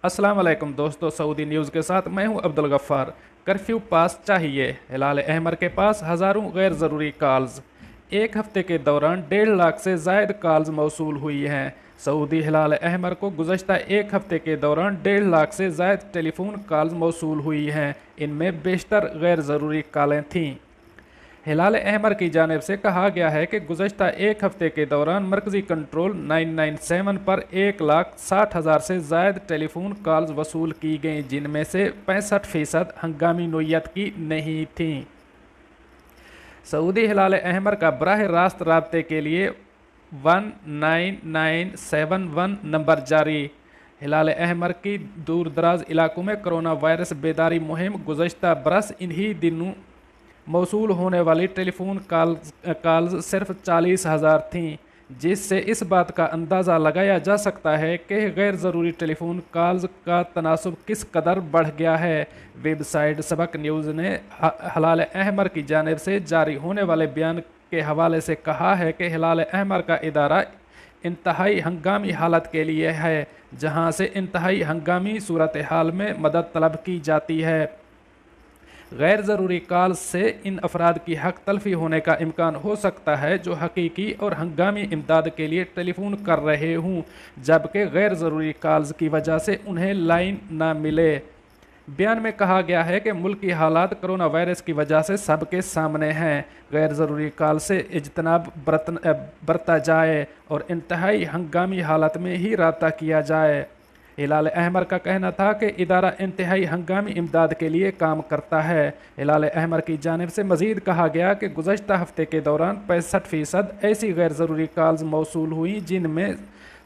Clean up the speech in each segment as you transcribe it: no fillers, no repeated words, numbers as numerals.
अस्सलाम वालेकुम दोस्तों, सऊदी न्यूज़ के साथ मैं हूं अब्दुल गफ्फार। कर्फ्यू पास चाहिए, हिलाल अहमर के पास हज़ारों गैर ज़रूरी कॉल्स। एक हफ्ते के दौरान 1.5 लाख से ज़ायद कॉल्स मौसूल हुई हैं। सऊदी हिलाल अहमर को गुज़श्ता एक हफ्ते के दौरान 1.5 लाख से ज़ायद टेलीफोन कॉल्स मौसूल हुई हैं। इनमें बेशतर गैर ज़रूरी कॉलें थीं। हिलाल अहमर की जानिब से कहा गया है कि गुज़श्ता एक हफ्ते के दौरान मरकज़ी कंट्रोल 997 पर 1,60,000 से ज़ायद टेलीफोन कॉल्स वसूल की गईं, जिनमें से 65% हंगामी नोयत की नहीं थीं। सऊदी हिलाल अहमर का बराह रास्त राब्ते के लिए 19971 नंबर जारी। हिलाल अहमर की दूर दराज इलाकों में कोरोना वायरस बेदारी मुहिम गुज़श्ता बरस इन्हीं दिनों मौसूल होने वाली टेलीफोन कॉल्स सिर्फ 40,000 थीं, जिससे इस बात का अंदाज़ा लगाया जा सकता है कि गैर ज़रूरी टेलीफोन कॉल्स का तनासब किस कदर बढ़ गया है। वेबसाइट सबक न्यूज़ ने हिलाल अहमर की जानिब से जारी होने वाले बयान के हवाले से कहा है कि हिलाल अहमर का इदारा इंतहाई हंगामी हालत के लिए है, जहां से इंतहाई हंगामी सूरत हाल में मदद तलब की जाती है। गैर ज़रूरी कॉल से इन अफराद की हक तलफी होने का इम्कान हो सकता है जो हकीकी और हंगामी इमदाद के लिए टेलीफोन कर रहे हों, जबकि गैर ज़रूरी कॉल्स की वजह से उन्हें लाइन ना मिले। बयान में कहा गया है कि मुल्की हालात कोरोना वायरस की वजह से सबके सामने हैं। गैर ज़रूरी कॉल से इज्तनाब बरता जाए और इंतहाई हंगामी हालत में ही राब्ता किया जाए। हिलाल अहमर का कहना था कि इदारा इंतहाई हंगामी इमदाद के लिए काम करता है। हिलाल अहमर की जानिब से मज़ीद कहा गया कि गुज़श्ता हफ्ते के दौरान 65% ऐसी गैर ज़रूरी कॉल्स मौसूल हुई जिनमें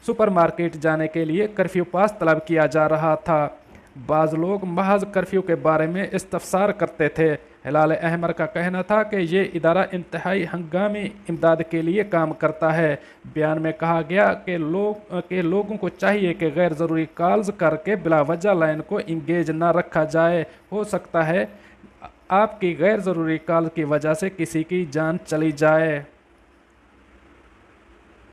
सुपर मार्केट जाने के लिए कर्फ्यू पास तलब किया जा रहा था। बाज़ लोग महज कर्फ्यू के बारे में इस्तफसार करते थे। हिलाल अहमर का कहना था कि ये इदारा इंतहाई हंगामी इमदाद के लिए काम करता है। बयान में कहा गया कि लोगों को चाहिए कि गैर ज़रूरी कॉल्स करके बिला वजह लाइन को इंगेज ना रखा जाए। हो सकता है आपकी गैर ज़रूरी कॉल की वजह से किसी की जान चली जाए।